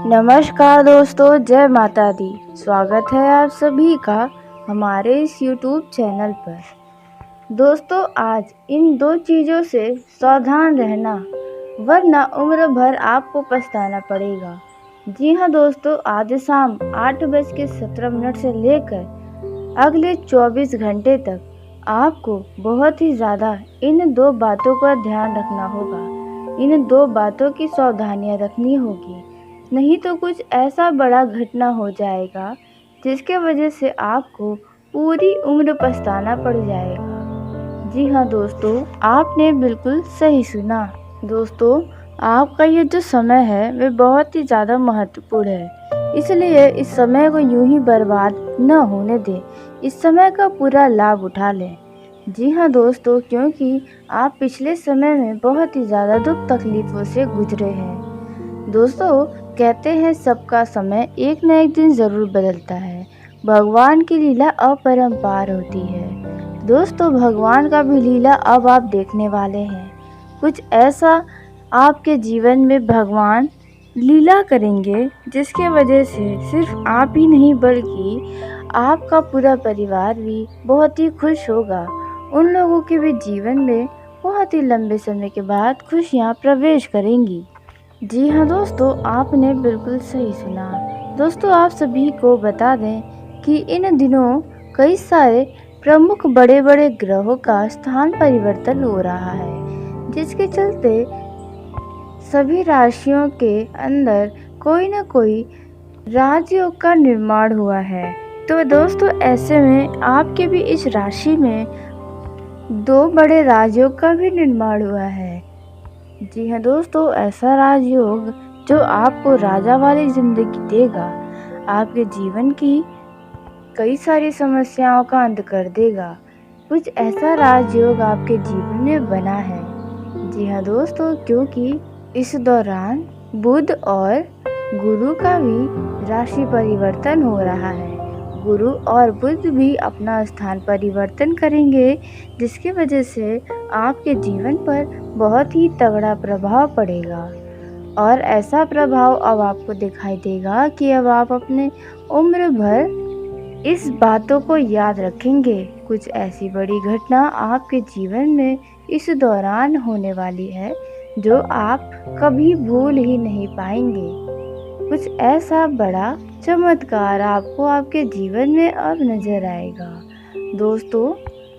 नमस्कार दोस्तों, जय माता दी। स्वागत है आप सभी का हमारे इस YouTube चैनल पर। दोस्तों, आज इन दो चीज़ों से सावधान रहना, वरना उम्र भर आपको पछताना पड़ेगा। जी हाँ दोस्तों, आज शाम 8:17 से लेकर अगले 24 घंटे तक आपको बहुत ही ज़्यादा इन दो बातों का ध्यान रखना होगा। इन दो बातों की सावधानियाँ रखनी होगी, नहीं तो कुछ ऐसा बड़ा घटना हो जाएगा जिसके वजह से आपको पूरी उम्र पछताना पड़ जाएगा। जी हाँ दोस्तों, आपने बिल्कुल सही सुना। दोस्तों, आपका ये जो समय है वह बहुत ही ज़्यादा महत्वपूर्ण है, इसलिए इस समय को यूं ही बर्बाद न होने दें। इस समय का पूरा लाभ उठा लें। जी हाँ दोस्तों, क्योंकि आप पिछले समय में बहुत ही ज़्यादा दुख तकलीफ़ों से गुजरे हैं। दोस्तों, कहते हैं सबका समय एक न एक दिन ज़रूर बदलता है। भगवान की लीला अपरंपार होती है। दोस्तों, भगवान का भी लीला अब आप देखने वाले हैं। कुछ ऐसा आपके जीवन में भगवान लीला करेंगे जिसके वजह से सिर्फ आप ही नहीं बल्कि आपका पूरा परिवार भी बहुत ही खुश होगा। उन लोगों के भी जीवन में बहुत ही लंबे समय के बाद खुशियाँ प्रवेश करेंगी। जी हाँ दोस्तों, आपने बिल्कुल सही सुना। दोस्तों, आप सभी को बता दें कि इन दिनों कई सारे प्रमुख बड़े बड़े ग्रहों का स्थान परिवर्तन हो रहा है, जिसके चलते सभी राशियों के अंदर कोई न कोई राजयोग का निर्माण हुआ है। तो दोस्तों, ऐसे में आपके भी इस राशि में दो बड़े राजयोग का भी निर्माण हुआ है। जी हाँ दोस्तों, ऐसा राजयोग जो आपको राजा वाली जिंदगी देगा, आपके जीवन की कई सारी समस्याओं का अंत कर देगा। कुछ ऐसा राजयोग आपके जीवन में बना है। जी हाँ दोस्तों, क्योंकि इस दौरान बुध और गुरु का भी राशि परिवर्तन हो रहा है। गुरु और बुध भी अपना स्थान परिवर्तन करेंगे, जिसकी वजह से आपके जीवन पर बहुत ही तगड़ा प्रभाव पड़ेगा। और ऐसा प्रभाव अब आपको दिखाई देगा कि अब आप अपने उम्र भर इस बातों को याद रखेंगे। कुछ ऐसी बड़ी घटना आपके जीवन में इस दौरान होने वाली है जो आप कभी भूल ही नहीं पाएंगे। कुछ ऐसा बड़ा चमत्कार आपको आपके जीवन में अब नजर आएगा दोस्तों।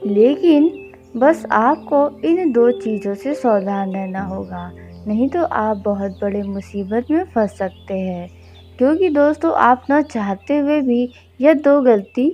लेकिन बस आपको इन दो चीज़ों से सावधान रहना होगा, नहीं तो आप बहुत बड़े मुसीबत में फंस सकते हैं। क्योंकि दोस्तों, आप न चाहते हुए भी यह दो गलती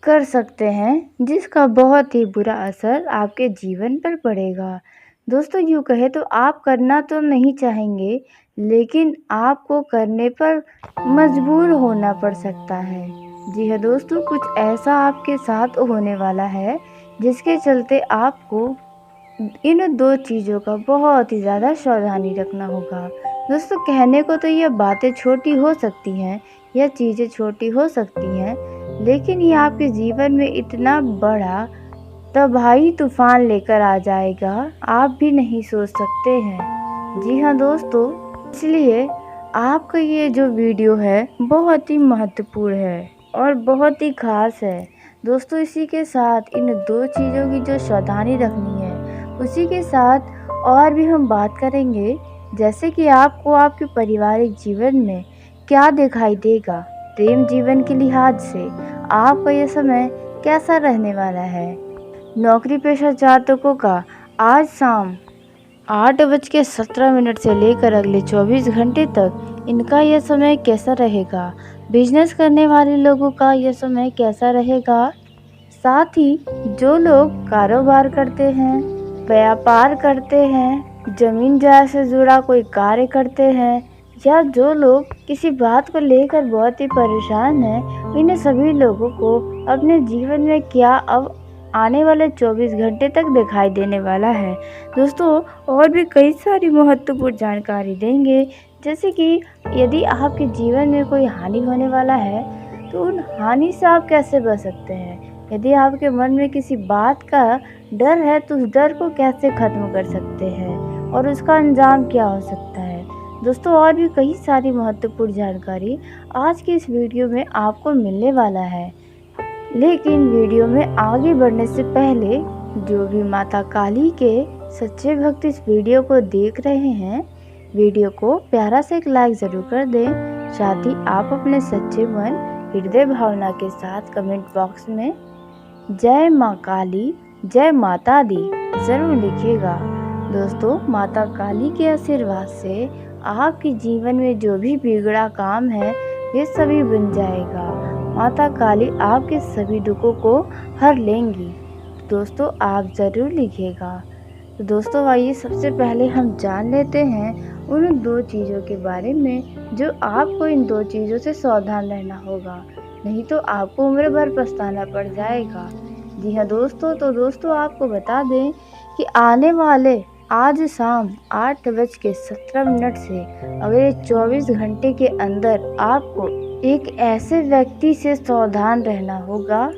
कर सकते हैं, जिसका बहुत ही बुरा असर आपके जीवन पर पड़ेगा। दोस्तों, यूँ कहे तो आप करना तो नहीं चाहेंगे, लेकिन आपको करने पर मजबूर होना पड़ सकता है। जी हाँ दोस्तों, कुछ ऐसा आपके साथ होने वाला है जिसके चलते आपको इन दो चीज़ों का बहुत ही ज़्यादा सावधानी रखना होगा। दोस्तों, कहने को तो ये बातें छोटी हो सकती हैं, यह चीज़ें छोटी हो सकती हैं, लेकिन ये आपके जीवन में इतना बड़ा तबाही तूफान लेकर आ जाएगा, आप भी नहीं सोच सकते हैं। जी हाँ दोस्तों, इसलिए आपका ये जो वीडियो है बहुत ही महत्वपूर्ण है और बहुत ही खास है। दोस्तों, इसी के साथ इन दो चीज़ों की जो सावधानी रखनी है, उसी के साथ और भी हम बात करेंगे, जैसे कि आपको आपके पारिवारिक जीवन में क्या दिखाई देगा। प्रेम जीवन के लिहाज से आपका यह समय कैसा रहने वाला है। नौकरी पेशा जातकों का आज शाम 8:17 से लेकर अगले 24 घंटे तक इनका यह समय कैसा रहेगा। बिजनेस करने वाले लोगों का यह समय कैसा रहेगा। साथ ही जो लोग कारोबार करते हैं, व्यापार करते हैं, जमीन जायदाद से जुड़ा कोई कार्य करते हैं, या जो लोग किसी बात को लेकर बहुत ही परेशान हैं, इन सभी लोगों को अपने जीवन में क्या अब आने वाले 24 घंटे तक दिखाई देने वाला है। दोस्तों, और भी कई सारी महत्वपूर्ण जानकारी देंगे, जैसे कि यदि आपके जीवन में कोई हानि होने वाला है तो उन हानि से आप कैसे बच सकते हैं। यदि आपके मन में किसी बात का डर है तो उस डर को कैसे ख़त्म कर सकते हैं और उसका अंजाम क्या हो सकता है। दोस्तों और भी कई सारी महत्वपूर्ण जानकारी आज की इस वीडियो में आपको मिलने वाला है। लेकिन वीडियो में आगे बढ़ने से पहले जो भी माता काली के सच्चे भक्त इस वीडियो को देख रहे हैं, वीडियो को प्यारा सा एक लाइक ज़रूर कर दें। साथ ही आप अपने सच्चे मन हृदय भावना के साथ कमेंट बॉक्स में जय माँ काली, जय माता दी ज़रूर लिखिएगा। दोस्तों माता काली के आशीर्वाद से आपके जीवन में जो भी बिगड़ा काम है ये सभी बन जाएगा। माता काली आपके सभी दुखों को हर लेंगी। दोस्तों आप ज़रूर लिखिएगा। तो दोस्तों आइए सबसे पहले हम जान लेते हैं उन दो चीज़ों के बारे में जो आपको इन दो चीज़ों से सावधान रहना होगा, नहीं तो आपको उम्र भर पछताना पड़ जाएगा। जी हाँ दोस्तों, तो दोस्तों आपको बता दें कि आने वाले आज शाम 8:17 से अगले 24 घंटे के अंदर आपको एक ऐसे व्यक्ति से सावधान रहना होगा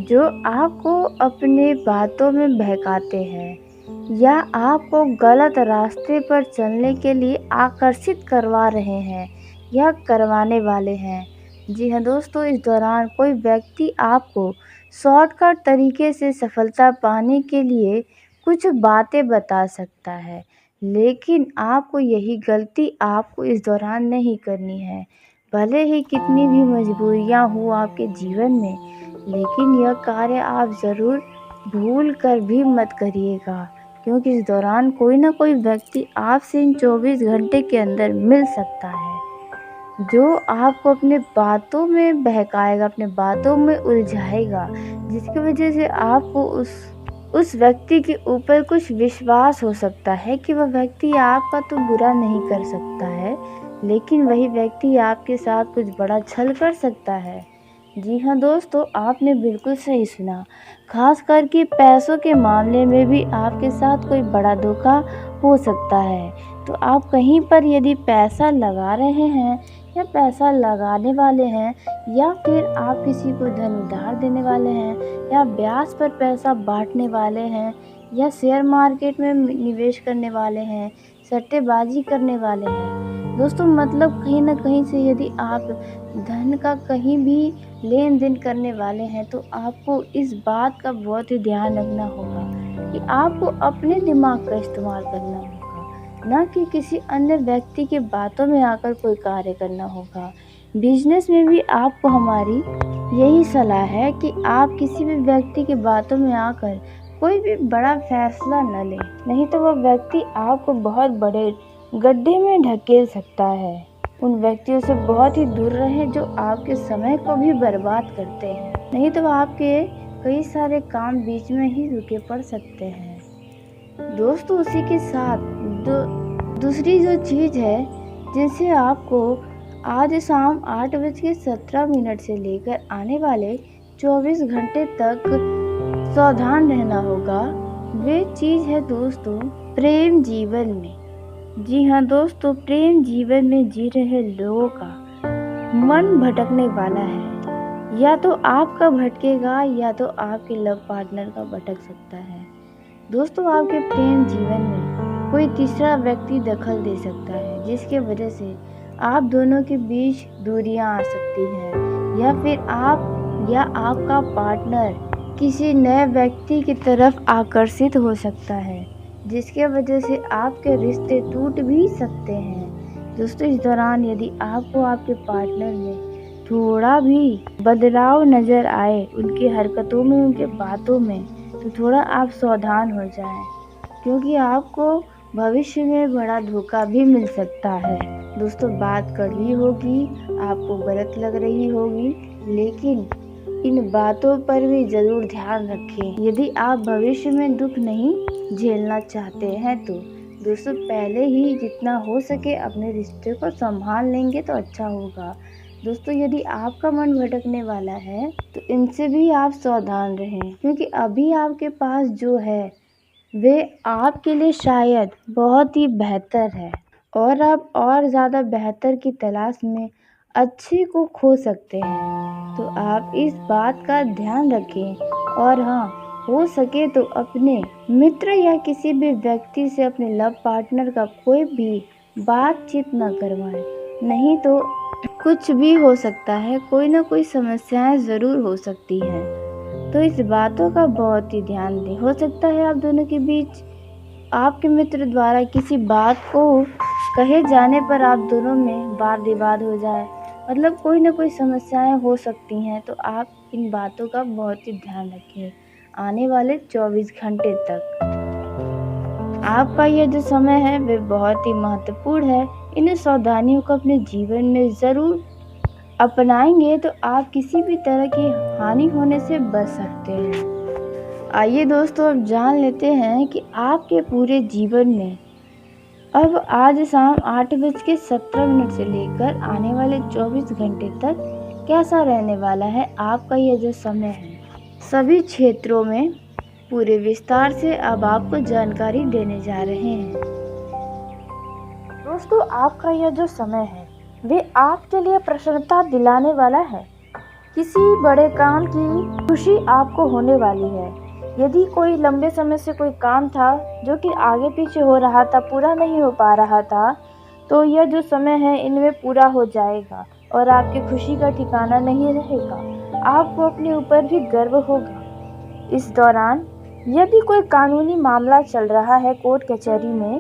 जो आपको अपने बातों में बहकाते हैं या आपको गलत रास्ते पर चलने के लिए आकर्षित करवा रहे हैं या करवाने वाले हैं। जी हाँ दोस्तों, इस दौरान कोई व्यक्ति आपको शॉर्टकट तरीके से सफलता पाने के लिए कुछ बातें बता सकता है, लेकिन आपको यही गलती आपको इस दौरान नहीं करनी है। भले ही कितनी भी मजबूरियां हो आपके जीवन में, लेकिन यह कार्य आप ज़रूर भूल कर भी मत करिएगा, क्योंकि इस दौरान कोई ना कोई व्यक्ति आपसे इन 24 घंटे के अंदर मिल सकता है जो आपको अपने बातों में बहकाएगा, अपने बातों में उलझाएगा, जिसकी वजह से आपको उस व्यक्ति के ऊपर कुछ विश्वास हो सकता है कि वह व्यक्ति आपका तो बुरा नहीं कर सकता है, लेकिन वही व्यक्ति आपके साथ कुछ बड़ा छल कर सकता है। जी हाँ दोस्तों, आपने बिल्कुल सही सुना। खास करके पैसों के मामले में भी आपके साथ कोई बड़ा धोखा हो सकता है। तो आप कहीं पर यदि पैसा लगा रहे हैं या पैसा लगाने वाले हैं या फिर आप किसी को धन उधार देने वाले हैं या ब्याज पर पैसा बांटने वाले हैं या शेयर मार्केट में निवेश करने वाले हैं, सट्टेबाजी करने वाले हैं, दोस्तों मतलब कहीं ना कहीं से यदि आप धन का कहीं भी लेन देन करने वाले हैं तो आपको इस बात का बहुत ही ध्यान रखना होगा कि आपको अपने दिमाग का इस्तेमाल करना होगा, ना कि किसी अन्य व्यक्ति की बातों में आकर कोई कार्य करना होगा। बिजनेस में भी आपको हमारी यही सलाह है कि आप किसी भी व्यक्ति की बातों में आकर कोई भी बड़ा फैसला न लें, नहीं तो वह व्यक्ति आपको बहुत बड़े गड्ढे में ढकेल सकता है। उन व्यक्तियों से बहुत ही दूर रहें जो आपके समय को भी बर्बाद करते हैं, नहीं तो आपके कई सारे काम बीच में ही रुके पड़ सकते हैं। दोस्तों उसी के साथ दूसरी जो चीज़ है जिनसे आपको आज शाम 8:17 से लेकर आने वाले 24 घंटे तक सावधान रहना होगा, वे चीज़ है दोस्तों प्रेम जीवन में। जी हाँ दोस्तों, प्रेम जीवन में जी रहे लोगों का मन भटकने वाला है। या तो आपका भटकेगा या तो आपके लव पार्टनर का भटक सकता है। दोस्तों आपके प्रेम जीवन में कोई तीसरा व्यक्ति दखल दे सकता है, जिसके वजह से आप दोनों के बीच दूरियां आ सकती हैं, या फिर आप या आपका पार्टनर किसी नए व्यक्ति की तरफ आकर्षित हो सकता है, जिसके वजह से आपके रिश्ते टूट भी सकते हैं। दोस्तों इस दौरान यदि आपको आपके पार्टनर में थोड़ा भी बदलाव नज़र आए, उनकी हरकतों में, उनके बातों में, तो थोड़ा आप सावधान हो जाएं, क्योंकि आपको भविष्य में बड़ा धोखा भी मिल सकता है। दोस्तों बात कड़वी होगी, आपको गलत लग रही होगी, लेकिन इन बातों पर भी ज़रूर ध्यान रखें। यदि आप भविष्य में दुख नहीं झेलना चाहते हैं तो दोस्तों पहले ही जितना हो सके अपने रिश्ते को संभाल लेंगे तो अच्छा होगा। दोस्तों यदि आपका मन भटकने वाला है तो इनसे भी आप सावधान रहें, क्योंकि अभी आपके पास जो है वे आपके लिए शायद बहुत ही बेहतर है और आप और ज़्यादा बेहतर की तलाश में अच्छे को खो सकते हैं। तो आप इस बात का ध्यान रखें और हाँ, हो सके तो अपने मित्र या किसी भी व्यक्ति से अपने लव पार्टनर का कोई भी बातचीत न करवाएं, नहीं तो कुछ भी हो सकता है, कोई ना कोई समस्याएं ज़रूर हो सकती हैं। तो इस बातों का बहुत ही ध्यान दें। हो सकता है आप दोनों के बीच आपके मित्र द्वारा किसी बात को कहे जाने पर आप दोनों में वाद विवाद हो जाए, मतलब कोई ना कोई समस्याएं हो सकती हैं। तो आप इन बातों का बहुत ही ध्यान रखें आने वाले 24 घंटे तक। आपका यह जो समय है वे बहुत ही महत्वपूर्ण है। इन सावधानियों को अपने जीवन में ज़रूर अपनाएंगे तो आप किसी भी तरह की हानि होने से बच सकते हैं। आइए दोस्तों, अब जान लेते हैं कि आपके पूरे जीवन में अब आज शाम 8:17 से लेकर आने वाले 24 घंटे तक कैसा रहने वाला है आपका यह जो समय है। सभी क्षेत्रों में पूरे विस्तार से अब आपको जानकारी देने जा रहे हैं। दोस्तों, आपका यह जो समय है वे आपके लिए प्रसन्नता दिलाने वाला है। किसी बड़े काम की खुशी आपको होने वाली है। यदि कोई लंबे समय से कोई काम था जो कि आगे पीछे हो रहा था, पूरा नहीं हो पा रहा था, तो यह जो समय है इनमें पूरा हो जाएगा और आपकी खुशी का ठिकाना नहीं रहेगा। आपको अपने ऊपर भी गर्व होगा। इस दौरान यदि कोई कानूनी मामला चल रहा है कोर्ट कचहरी में,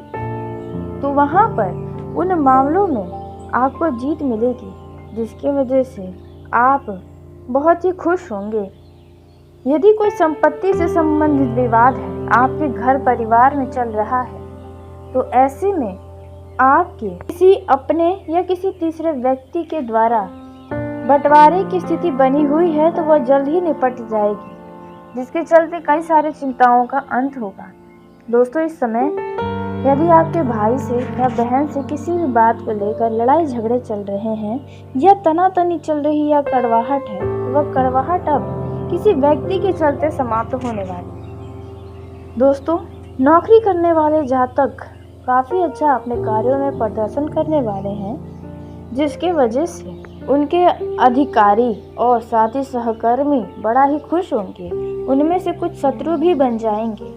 तो वहाँ पर उन मामलों में आपको जीत मिलेगी, जिसकी वजह से आप बहुत ही खुश होंगे। यदि कोई संपत्ति से संबंधित विवाद है आपके घर परिवार में चल रहा है, तो ऐसे में आपके किसी अपने या किसी तीसरे व्यक्ति के द्वारा बंटवारे की स्थिति बनी हुई है तो वह जल्द ही निपट जाएगी, जिसके चलते कई सारी चिंताओं का अंत होगा। दोस्तों, इस समय यदि आपके भाई से या बहन से किसी भी बात को लेकर लड़ाई झगड़े चल रहे हैं या तनातनी चल रही या कड़वाहट है, तो वह कड़वाहट अब किसी व्यक्ति के चलते समाप्त होने वाली। दोस्तों, नौकरी करने वाले जातक काफ़ी अच्छा अपने कार्यों में प्रदर्शन करने वाले हैं, जिसके वजह से उनके अधिकारी और साथ ही सहकर्मी बड़ा ही खुश होंगे। उनमें से कुछ शत्रु भी बन जाएंगे,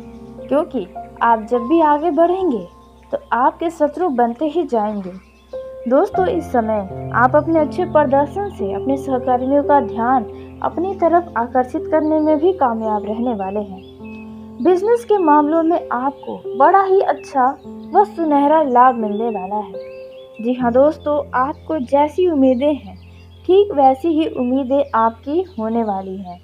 क्योंकि आप जब भी आगे बढ़ेंगे तो आपके शत्रु बनते ही जाएंगे। दोस्तों, इस समय आप अपने अच्छे प्रदर्शन से अपने सहकर्मियों का ध्यान अपनी तरफ आकर्षित करने में भी कामयाब रहने वाले हैं। बिजनेस के मामलों में आपको बड़ा ही अच्छा व सुनहरा लाभ मिलने वाला है। जी हाँ दोस्तों, आपको जैसी उम्मीदें हैं ठीक वैसी ही उम्मीदें आपकी होने वाली हैं।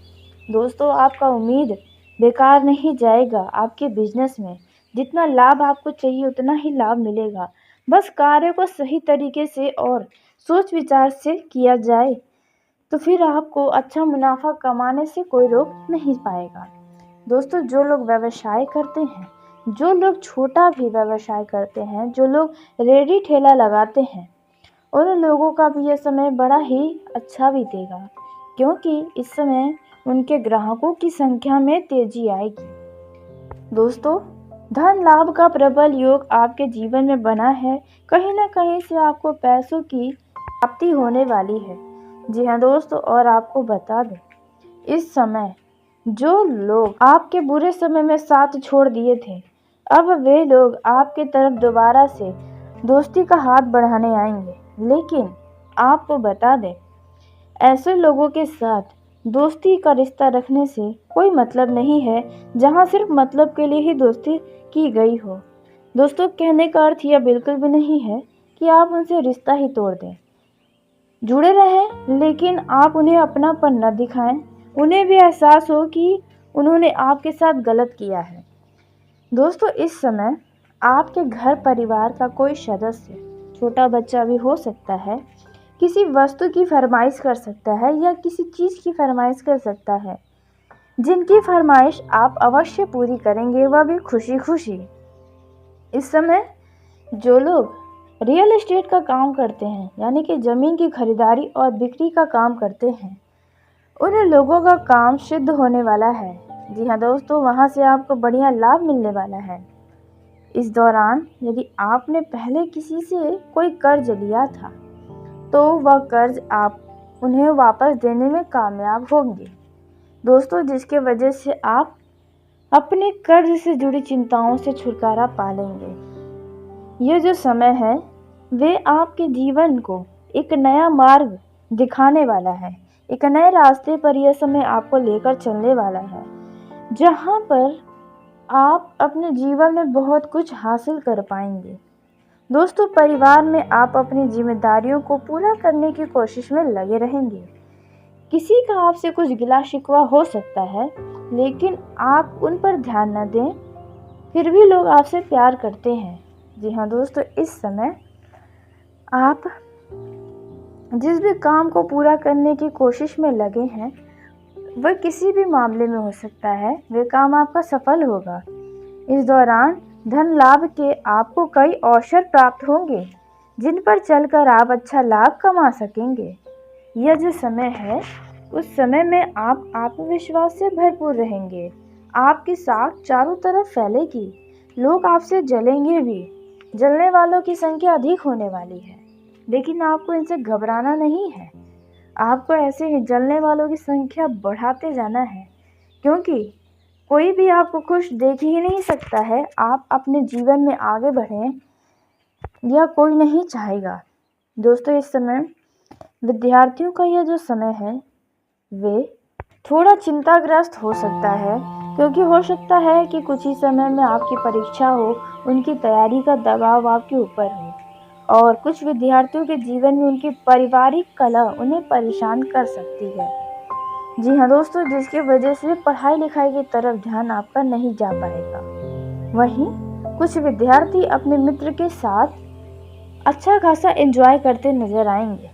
दोस्तों, आपका उम्मीद बेकार नहीं जाएगा। आपके बिजनेस में जितना लाभ आपको चाहिए उतना ही लाभ मिलेगा। बस कार्य को सही तरीके से और सोच विचार से किया जाए तो फिर आपको अच्छा मुनाफा कमाने से कोई रोक नहीं पाएगा। दोस्तों, जो लोग व्यवसाय करते हैं, जो लोग छोटा भी व्यवसाय करते हैं, जो लोग रेडी ठेला लगाते हैं, उन लोगों का भी यह समय बड़ा ही अच्छा बीतेगा, क्योंकि इस समय उनके ग्राहकों की संख्या में तेजी आएगी। दोस्तों, धन लाभ का प्रबल योग आपके जीवन में बना है। कहीं ना कहीं से आपको पैसों की प्राप्ति होने वाली है। जी हाँ दोस्तों, और आपको बता दें, इस समय जो लोग आपके बुरे समय में साथ छोड़ दिए थे, अब वे लोग आपके तरफ दोबारा से दोस्ती का हाथ बढ़ाने आएंगे। लेकिन आपको बता दें, ऐसे लोगों के साथ दोस्ती का रिश्ता रखने से कोई मतलब नहीं है, जहां सिर्फ मतलब के लिए ही दोस्ती की गई हो। दोस्तों, कहने का अर्थ यह बिल्कुल भी नहीं है कि आप उनसे रिश्ता ही तोड़ दें। जुड़े रहें, लेकिन आप उन्हें अपनापन न दिखाएं। उन्हें भी एहसास हो कि उन्होंने आपके साथ गलत किया है। दोस्तों, इस समय आपके घर परिवार का कोई सदस्य, छोटा बच्चा भी हो सकता है, किसी वस्तु की फरमाइश कर सकता है या किसी चीज़ की फरमाइश कर सकता है, जिनकी फरमाइश आप अवश्य पूरी करेंगे, वह भी खुशी खुशी। इस समय जो लोग रियल एस्टेट का काम करते हैं, यानी कि ज़मीन की खरीदारी और बिक्री का काम करते हैं, उन लोगों का काम सिद्ध होने वाला है। जी हाँ दोस्तों, वहाँ से आपको बढ़िया लाभ मिलने वाला है। इस दौरान यदि आपने पहले किसी से कोई कर्ज लिया था, तो वह कर्ज आप उन्हें वापस देने में कामयाब होंगे। दोस्तों, जिसके वजह से आप अपने कर्ज से जुड़ी चिंताओं से छुटकारा पा लेंगे। यह जो समय है वे आपके जीवन को एक नया मार्ग दिखाने वाला है। एक नए रास्ते पर यह समय आपको लेकर चलने वाला है, जहाँ पर आप अपने जीवन में बहुत कुछ हासिल कर पाएंगे। दोस्तों, परिवार में आप अपनी जिम्मेदारियों को पूरा करने की कोशिश में लगे रहेंगे। किसी का आपसे कुछ गिला शिकवा हो सकता है, लेकिन आप उन पर ध्यान न दें, फिर भी लोग आपसे प्यार करते हैं। जी हाँ दोस्तों, इस समय आप जिस भी काम को पूरा करने की कोशिश में लगे हैं, वह किसी भी मामले में हो सकता है, वह काम आपका सफल होगा। इस दौरान धन लाभ के आपको कई अवसर प्राप्त होंगे, जिन पर चलकर आप अच्छा लाभ कमा सकेंगे। यह जो समय है, उस समय में आप आत्मविश्वास से भरपूर रहेंगे। आपकी साख चारों तरफ फैलेगी, लोग आपसे जलेंगे भी। जलने वालों की संख्या अधिक होने वाली है, लेकिन आपको इनसे घबराना नहीं है। आपको ऐसे ही जलने वालों की संख्या बढ़ाते जाना है, क्योंकि कोई भी आपको खुश देख ही नहीं सकता है। आप अपने जीवन में आगे बढ़ें, यह कोई नहीं चाहेगा। दोस्तों, इस समय विद्यार्थियों का यह जो समय है, वे थोड़ा चिंताग्रस्त हो सकता है, क्योंकि हो सकता है कि कुछ ही समय में आपकी परीक्षा हो, उनकी तैयारी का दबाव आपके ऊपर हो। और कुछ विद्यार्थियों के जीवन में उनकी पारिवारिक कलह उन्हें परेशान कर सकती है। जी हाँ दोस्तों, जिसकी वजह से पढ़ाई लिखाई की तरफ ध्यान आपका नहीं जा पाएगा। वहीं कुछ विद्यार्थी अपने मित्र के साथ अच्छा खासा एंजॉय करते नजर आएंगे।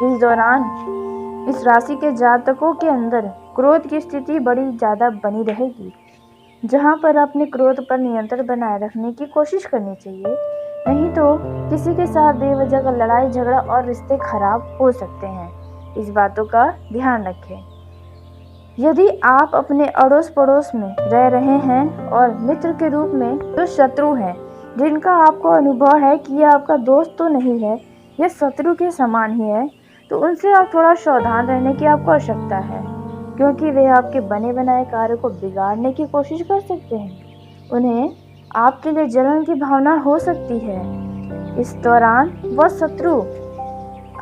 इस दौरान इस राशि के जातकों के अंदर क्रोध की स्थिति बड़ी ज़्यादा बनी रहेगी, जहां पर अपने क्रोध पर नियंत्रण बनाए रखने की कोशिश करनी चाहिए। नहीं तो किसी के साथ बेवजह का लड़ाई झगड़ा और रिश्ते खराब हो सकते हैं। इस बातों का ध्यान रखें। यदि आप अपने अड़ोस पड़ोस में रह रहे हैं और मित्र के रूप में जो शत्रु हैं, जिनका आपको अनुभव है कि यह आपका दोस्त तो नहीं है, यह शत्रु के समान ही है, तो उनसे आप थोड़ा सावधान रहने की आपको आवश्यकता है, क्योंकि वे आपके बने बनाए कार्य को बिगाड़ने की कोशिश कर सकते हैं। उन्हें आपके लिए जलन की भावना हो सकती है। इस दौरान वह शत्रु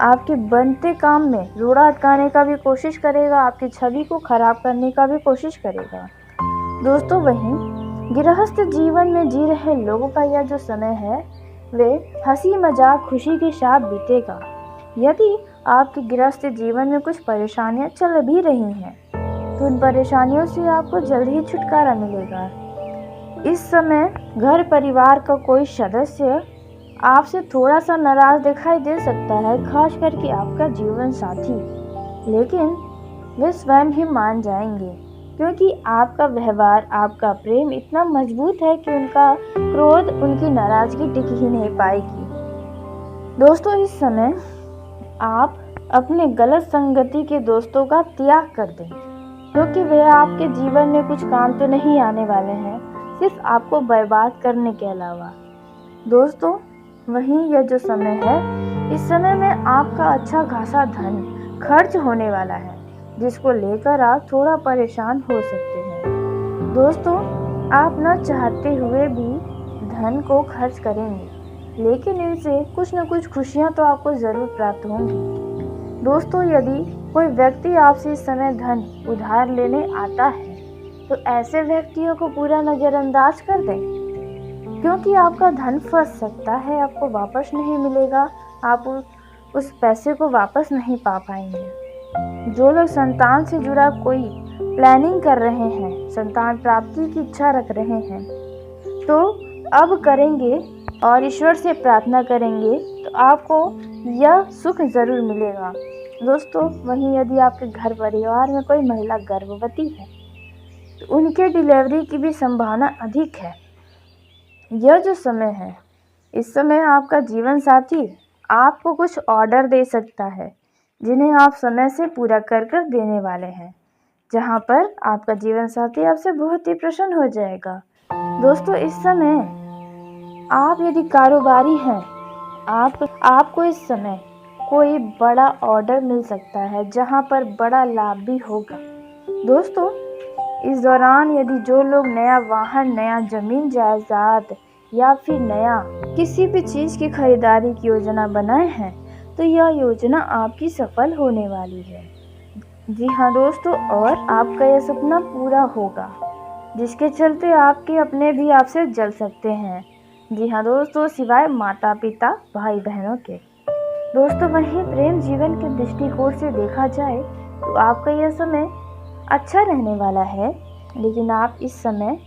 आपके बनते काम में रोड़ा अटकाने का भी कोशिश करेगा, आपकी छवि को खराब करने का भी कोशिश करेगा। दोस्तों, वहीं गृहस्थ जीवन में जी रहे लोगों का यह जो समय है, वे हंसी मजाक खुशी के साथ बीतेगा। यदि आपके गृहस्थ जीवन में कुछ परेशानियां चल भी रही हैं, तो उन परेशानियों से आपको जल्द ही छुटकारा मिलेगा। इस समय घर परिवार का कोई सदस्य आपसे थोड़ा सा नाराज दिखाई दे सकता है, खास करके आपका जीवन साथी, लेकिन वे स्वयं ही मान जाएंगे, क्योंकि आपका व्यवहार, आपका प्रेम इतना मजबूत है कि उनका क्रोध, उनकी नाराजगी टिक ही नहीं पाएगी। दोस्तों, इस समय आप अपने गलत संगति के दोस्तों का त्याग कर दें, क्योंकि वे आपके जीवन में कुछ काम तो नहीं आने वाले हैं, सिर्फ आपको बर्बाद करने के अलावा। दोस्तों, वहीं यह जो समय है, इस समय में आपका अच्छा खासा धन खर्च होने वाला है, जिसको लेकर आप थोड़ा परेशान हो सकते हैं। दोस्तों, आप न चाहते हुए भी धन को खर्च करेंगे, लेकिन इनसे कुछ न कुछ खुशियां तो आपको ज़रूर प्राप्त होंगी। दोस्तों, यदि कोई व्यक्ति आपसे इस समय धन उधार लेने आता है, तो ऐसे व्यक्तियों को पूरा नज़रअंदाज कर दें, क्योंकि आपका धन फंस सकता है, आपको वापस नहीं मिलेगा, आप उस पैसे को वापस नहीं पा पाएंगे। जो लोग संतान से जुड़ा कोई प्लानिंग कर रहे हैं, संतान प्राप्ति की इच्छा रख रहे हैं, तो अब करेंगे और ईश्वर से प्रार्थना करेंगे, तो आपको यह सुख ज़रूर मिलेगा। दोस्तों, वहीं यदि आपके घर परिवार में कोई महिला गर्भवती है, तो उनके डिलीवरी की भी संभावना अधिक है। यह जो समय है, इस समय आपका जीवन साथी आपको कुछ ऑर्डर दे सकता है, जिन्हें आप समय से पूरा कर कर देने वाले हैं, जहां पर आपका जीवन साथी आपसे बहुत ही प्रसन्न हो जाएगा। दोस्तों, इस समय आप यदि कारोबारी हैं, आपको इस समय कोई बड़ा ऑर्डर मिल सकता है, जहां पर बड़ा लाभ भी होगा। दोस्तों, इस दौरान यदि जो लोग नया वाहन, नया जमीन जायदाद या फिर नया किसी भी चीज़ की खरीदारी की योजना बनाए हैं तो यह योजना आपकी सफल होने वाली है। जी हाँ दोस्तों, और आपका यह सपना पूरा होगा जिसके चलते आपके अपने भी आपसे जल सकते हैं। जी हाँ दोस्तों, सिवाय माता पिता भाई बहनों के। दोस्तों वहीं प्रेम जीवन के दृष्टिकोण से देखा जाए तो आपका यह समय अच्छा रहने वाला है, लेकिन आप इस समय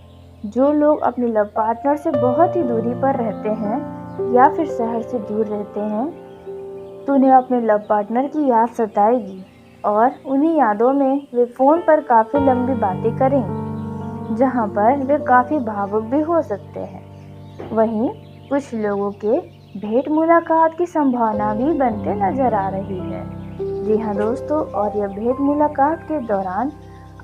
जो लोग अपने लव पार्टनर से बहुत ही दूरी पर रहते हैं या फिर शहर से दूर रहते हैं तो उन्हें अपने लव पार्टनर की याद सताएगी और उन्हीं यादों में वे फ़ोन पर काफ़ी लंबी बातें करेंगे, जहां पर वे काफ़ी भावुक भी हो सकते हैं। वहीं कुछ लोगों के भेंट मुलाकात की संभावना भी बनते नजर आ रही है। जी हाँ दोस्तों, और यह भेंट मुलाकात के दौरान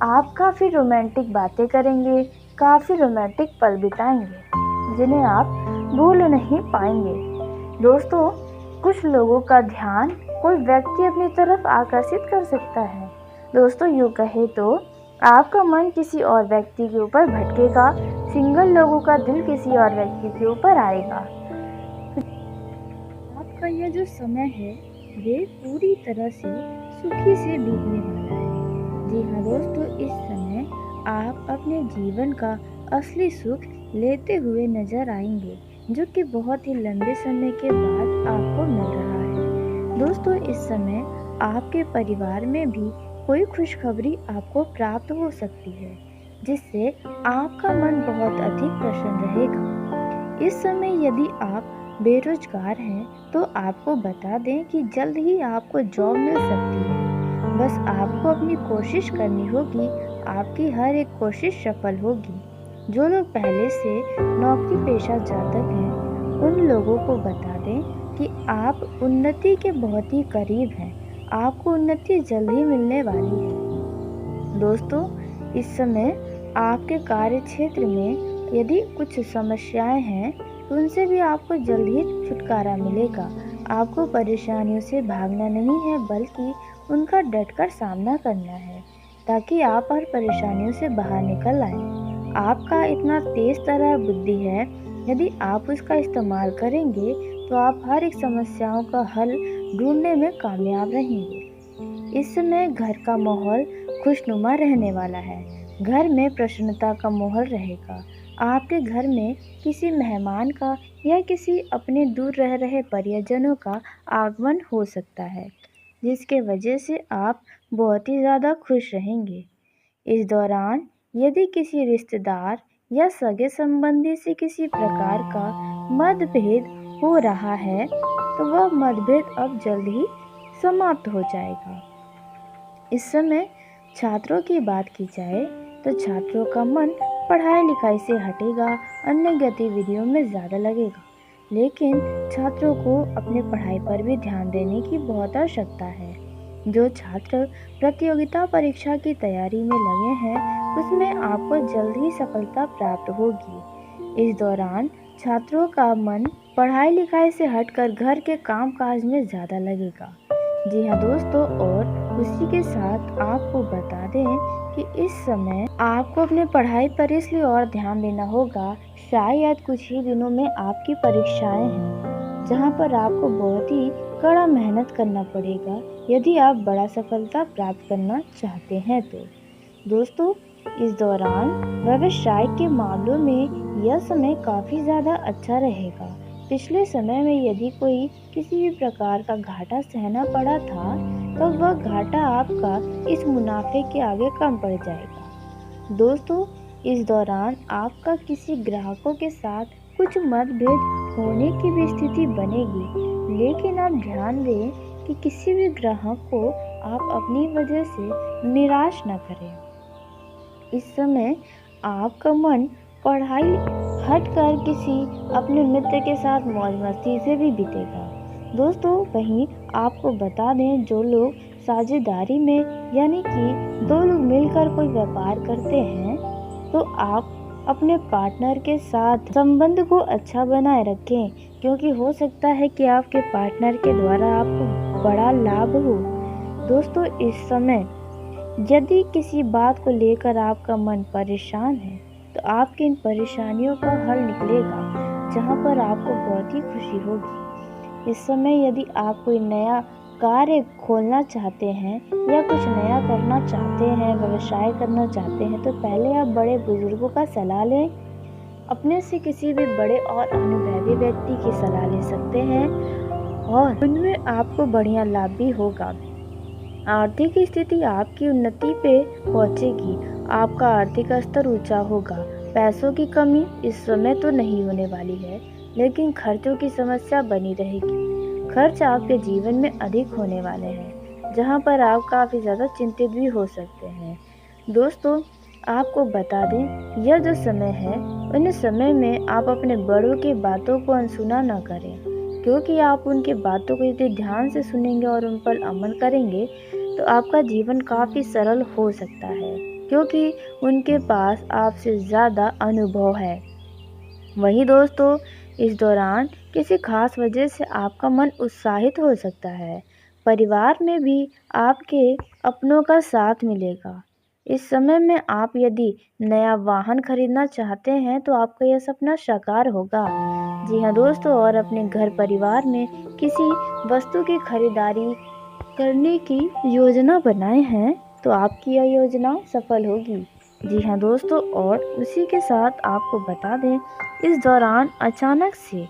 आप काफ़ी रोमांटिक बातें करेंगे, काफ़ी रोमांटिक पल बिताएंगे जिन्हें आप भूल नहीं पाएंगे। दोस्तों कुछ लोगों का ध्यान कोई व्यक्ति अपनी तरफ आकर्षित कर सकता है। दोस्तों यूँ कहे तो आपका मन किसी और व्यक्ति के ऊपर भटकेगा, सिंगल लोगों का दिल किसी और व्यक्ति के ऊपर आएगा। आपका यह जो समय है वे पूरी तरह से सुखी से बीतने वाला है। जी हाँ दोस्तों, इस समय आप अपने जीवन का असली सुख लेते हुए नजर आएंगे, जो कि बहुत ही लंबे समय के बाद आपको मिल रहा है। दोस्तों इस समय आपके परिवार में भी कोई खुशखबरी आपको प्राप्त हो सकती है, जिससे आपका मन बहुत अधिक प्रसन्न रहेगा। इस समय यदि आप बेरोजगार हैं तो आपको बता दें कि जल्द ही आपको जॉब मिल सकती है। बस आपको अपनी कोशिश करनी होगी, आपकी हर एक कोशिश सफल होगी। जो लोग पहले से नौकरी पेशा जातक हैं उन लोगों को बता दें कि आप उन्नति के बहुत ही करीब हैं, आपको उन्नति जल्द ही मिलने वाली है। दोस्तों इस समय आपके कार्य क्षेत्र में यदि कुछ समस्याएं हैं तो उनसे भी आपको जल्द ही छुटकारा मिलेगा। आपको परेशानियों से भागना नहीं है बल्कि उनका डटकर सामना करना है, ताकि आप हर परेशानियों से बाहर निकल आएं। आपका इतना तेज तरह बुद्धि है, यदि आप उसका इस्तेमाल करेंगे तो आप हर एक समस्याओं का हल ढूंढने में कामयाब रहेंगे। इस समय घर का माहौल खुशनुमा रहने वाला है, घर में प्रसन्नता का माहौल रहेगा। आपके घर में किसी मेहमान का या किसी अपने दूर रह रहे परिजनों का आगमन हो सकता है, जिसके वजह से आप बहुत ही ज़्यादा खुश रहेंगे। इस दौरान यदि किसी रिश्तेदार या सगे संबंधी से किसी प्रकार का मतभेद हो रहा है तो वह मतभेद अब जल्द ही समाप्त हो जाएगा। इस समय छात्रों की बात की जाए तो छात्रों का मन पढ़ाई लिखाई से हटेगा, अन्य गतिविधियों में ज़्यादा लगेगा, लेकिन छात्रों को अपने पढ़ाई पर भी ध्यान देने की बहुत आवश्यकता है। जो छात्र प्रतियोगिता परीक्षा की तैयारी में लगे हैं उसमें आपको जल्द ही सफलता प्राप्त होगी। इस दौरान छात्रों का मन पढ़ाई लिखाई से हटकर घर के काम काज में ज़्यादा लगेगा। जी हाँ दोस्तों, और उसी के साथ आपको बता दें कि इस समय आपको अपने पढ़ाई पर इसलिए और ध्यान देना होगा, शायद कुछ ही दिनों में आपकी परीक्षाएं हैं जहां पर आपको बहुत ही कड़ा मेहनत करना पड़ेगा यदि आप बड़ा सफलता प्राप्त करना चाहते हैं तो। दोस्तों इस दौरान व्यवसाय के मामलों में यह समय काफ़ी ज़्यादा अच्छा रहेगा। पिछले समय में यदि कोई किसी भी प्रकार का घाटा सहना पड़ा था तो वह घाटा आपका इस मुनाफे के आगे कम पड़ जाएगा। दोस्तों इस दौरान आपका किसी ग्राहकों के साथ कुछ मतभेद होने की भी स्थिति बनेगी, लेकिन आप ध्यान दें कि किसी भी ग्राहक को आप अपनी वजह से निराश न करें। इस समय आपका मन पढ़ाई हटकर किसी अपने मित्र के साथ मौज मस्ती से भी बीतेगा। दोस्तों वहीं आपको बता दें, जो लोग साझेदारी में यानी कि दो लोग मिलकर कोई व्यापार करते हैं तो आप अपने पार्टनर के साथ संबंध को अच्छा बनाए रखें, क्योंकि हो सकता है कि आपके पार्टनर के द्वारा आपको बड़ा लाभ हो। दोस्तों इस समय यदि किसी बात को लेकर आपका मन परेशान है तो आपकी इन परेशानियों का हल निकलेगा। जहाँ पर आपको बहुत ही खुशी होगी। इस समय यदि आप कोई नया कार्य खोलना चाहते हैं या कुछ नया करना चाहते हैं, व्यवसाय करना चाहते हैं, तो पहले आप बड़े बुजुर्गों का सलाह लें। अपने से किसी भी बड़े और अनुभवी व्यक्ति की सलाह ले सकते हैं और उनमें आपको बढ़िया लाभ भी होगा। आर्थिक स्थिति आपकी उन्नति पे पहुंचेगी। आपका आर्थिक स्तर ऊंचा होगा। पैसों की कमी इस समय तो नहीं होने वाली है, लेकिन खर्चों की समस्या बनी रहेगी। खर्च आपके जीवन में अधिक होने वाले हैं, जहां पर आप काफ़ी ज़्यादा चिंतित भी हो सकते हैं। दोस्तों, आपको बता दें, यह जो समय है, उन समय में आप अपने बड़ों की बातों को अनसुना न करें, क्योंकि आप उनकी बातों को यदि ध्यान से सुनेंगे और उन पर अमल करेंगे तो आपका जीवन काफ़ी सरल हो सकता है, क्योंकि उनके पास आपसे ज़्यादा अनुभव है। वहीं दोस्तों, इस दौरान किसी खास वजह से आपका मन उत्साहित हो सकता है। परिवार में भी आपके अपनों का साथ मिलेगा। इस समय में आप यदि नया वाहन खरीदना चाहते हैं तो आपका यह सपना साकार होगा। जी हाँ दोस्तों, और अपने घर परिवार में किसी वस्तु की खरीदारी करने की योजना बनाए हैं तो आपकी यह योजना सफल होगी। जी हाँ दोस्तों, और उसी के साथ आपको बता दें, इस दौरान अचानक से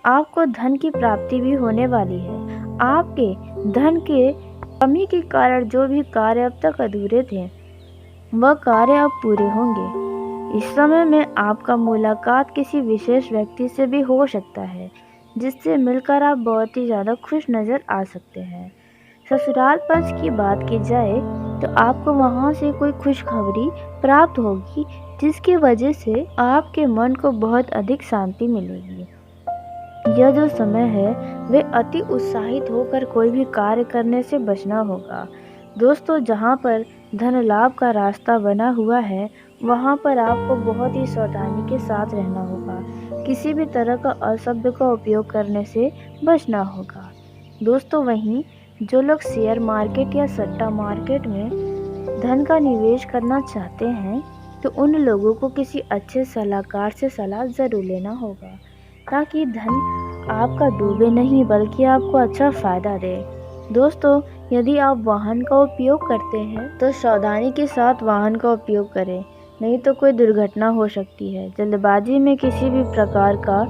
आपको धन की प्राप्ति भी होने वाली है। आपके धन के कमी के कारण जो भी कार्य अब तक अधूरे थे, वह कार्य अब पूरे होंगे। इस समय में आपका मुलाकात किसी विशेष व्यक्ति से भी हो सकता है, जिससे मिलकर आप बहुत ही ज़्यादा खुश नज़र आ सकते हैं। ससुराल पक्ष की बात की जाए तो आपको वहां से कोई खुशखबरी प्राप्त होगी, जिसकी वजह से आपके मन को बहुत अधिक शांति मिलेगी। यह जो समय है वे अति उत्साहित होकर कोई भी कार्य करने से बचना होगा। दोस्तों, जहां पर धन लाभ का रास्ता बना हुआ है, वहां पर आपको बहुत ही सावधानी के साथ रहना होगा। किसी भी तरह का अशब्द का उपयोग करने से बचना होगा। दोस्तों, वहीं जो लोग शेयर मार्केट या सट्टा मार्केट में धन का निवेश करना चाहते हैं, तो उन लोगों को किसी अच्छे सलाहकार से सलाह ज़रूर लेना होगा, ताकि धन आपका डूबे नहीं बल्कि आपको अच्छा फ़ायदा दे। दोस्तों, यदि आप वाहन का उपयोग करते हैं तो सावधानी के साथ वाहन का उपयोग करें, नहीं तो कोई दुर्घटना हो सकती है। जल्दबाजी में किसी भी प्रकार का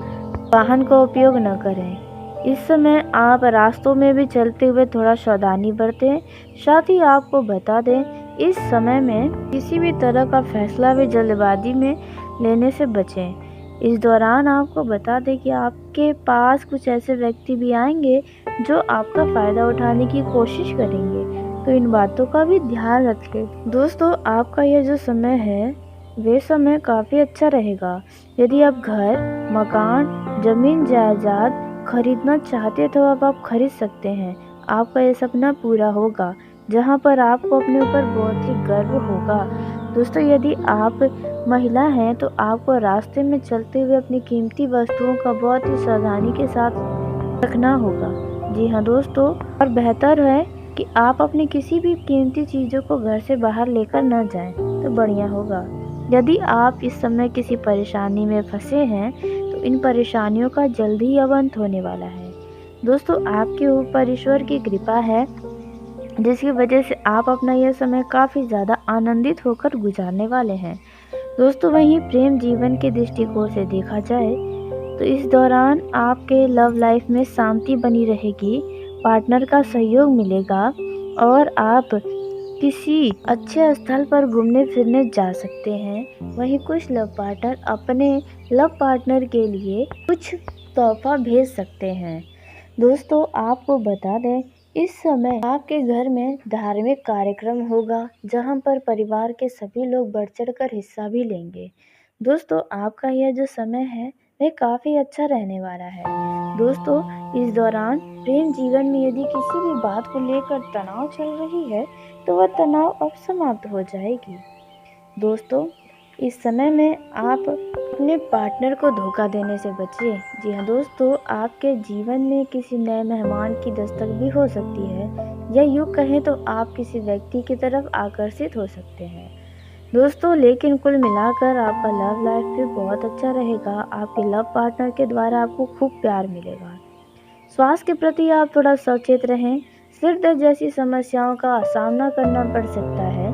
वाहन का उपयोग न करें। इस समय आप रास्तों में भी चलते हुए थोड़ा सावधानी बरतें। साथ ही आपको बता दें, इस समय में किसी भी तरह का फैसला भी जल्दबाजी में लेने से बचें। इस दौरान आपको बता दें कि आपके पास कुछ ऐसे व्यक्ति भी आएंगे जो आपका फ़ायदा उठाने की कोशिश करेंगे, तो इन बातों का भी ध्यान रखें। दोस्तों, आपका यह जो समय है, वे समय काफ़ी अच्छा रहेगा। यदि आप घर, मकान, ज़मीन जायदाद खरीदना चाहते तो अब आप खरीद सकते हैं। आपका ये सपना पूरा होगा, जहां पर आपको अपने ऊपर बहुत ही गर्व होगा। दोस्तों, यदि आप महिला हैं तो आपको रास्ते में चलते हुए अपनी कीमती वस्तुओं का बहुत ही सावधानी के साथ रखना होगा। जी हाँ दोस्तों, और बेहतर है कि आप अपनी किसी भी कीमती चीज़ों को घर से बाहर लेकर न जाएं तो बढ़िया होगा। यदि आप इस समय किसी परेशानी में फंसे हैं तो इन परेशानियों का जल्द ही अंत होने वाला है। दोस्तों, आपके ऊपर ईश्वर की कृपा है, जिसकी वजह से आप अपना यह समय काफ़ी ज़्यादा आनंदित होकर गुजारने वाले हैं। दोस्तों, वहीं प्रेम जीवन के दृष्टिकोण से देखा जाए तो इस दौरान आपके लव लाइफ में शांति बनी रहेगी, पार्टनर का सहयोग मिलेगा और आप किसी अच्छे स्थल पर घूमने फिरने जा सकते हैं। वहीं कुछ लव पार्टनर अपने लव पार्टनर के लिए कुछ तोहफा भेज सकते हैं। दोस्तों, आपको बता दें, इस समय आपके घर में धार्मिक कार्यक्रम होगा, जहां पर परिवार के सभी लोग बढ़ चढ़कर हिस्सा भी लेंगे। दोस्तों, आपका यह जो समय है वह काफ़ी अच्छा रहने वाला है। दोस्तों, इस दौरान प्रेम जीवन में यदि किसी भी बात को लेकर तनाव चल रही है तो वह तनाव अब समाप्त हो जाएगी। दोस्तों, इस समय में आप अपने पार्टनर को धोखा देने से बचिए। जी हाँ दोस्तों, आपके जीवन में किसी नए मेहमान की दस्तक भी हो सकती है, या यूँ कहें तो आप किसी व्यक्ति की तरफ आकर्षित हो सकते हैं। दोस्तों लेकिन कुल मिलाकर आपका लव लाइफ भी बहुत अच्छा रहेगा। आपके लव पार्टनर के द्वारा आपको खूब प्यार मिलेगा। स्वास्थ्य के प्रति आप थोड़ा सचेत रहें। सिर दर्द जैसी समस्याओं का सामना करना पड़ सकता है।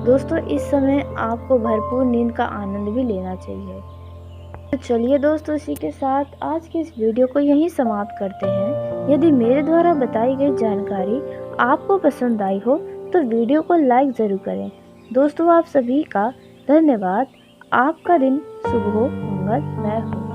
दोस्तों इस समय आपको भरपूर नींद का आनंद भी लेना चाहिए। तो चलिए दोस्तों, इसी के साथ आज की इस वीडियो को यहीं समाप्त करते हैं। यदि मेरे द्वारा बताई गई जानकारी आपको पसंद आई हो तो वीडियो को लाइक ज़रूर करें। दोस्तों आप सभी का धन्यवाद। आपका दिन शुभ हो, मंगलमय हो।